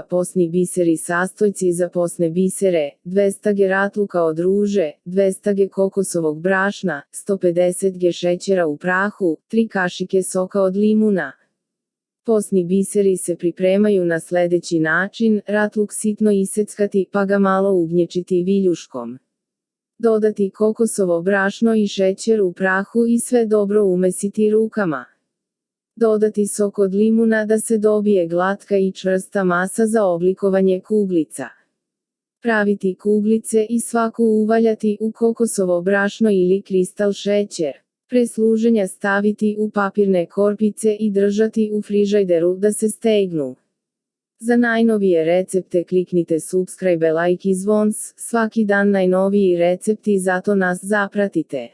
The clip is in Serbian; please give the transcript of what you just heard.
Posni biseri sastojci za posne bisere, 200 g ratluka od ruže, 200 g kokosovog brašna, 150 g šećera u prahu, 3 kašike soka od limuna. Posni biseri se pripremaju na sledeći način: ratluk sitno iseckati pa ga malo ugnječiti viljuškom. Dodati kokosovo brašno i šećer u prahu i sve dobro umesiti rukama. Dodati sok od limuna da se dobije glatka i čvrsta masa za oblikovanje kuglica. Praviti kuglice i svaku uvaljati u kokosovo brašno ili kristal šećer. Pre služenja staviti u papirne korpice i držati u frižajderu da se stegnu. Za najnovije recepte kliknite subscribe, like i zvons, svaki dan najnoviji recepti, zato nas zapratite.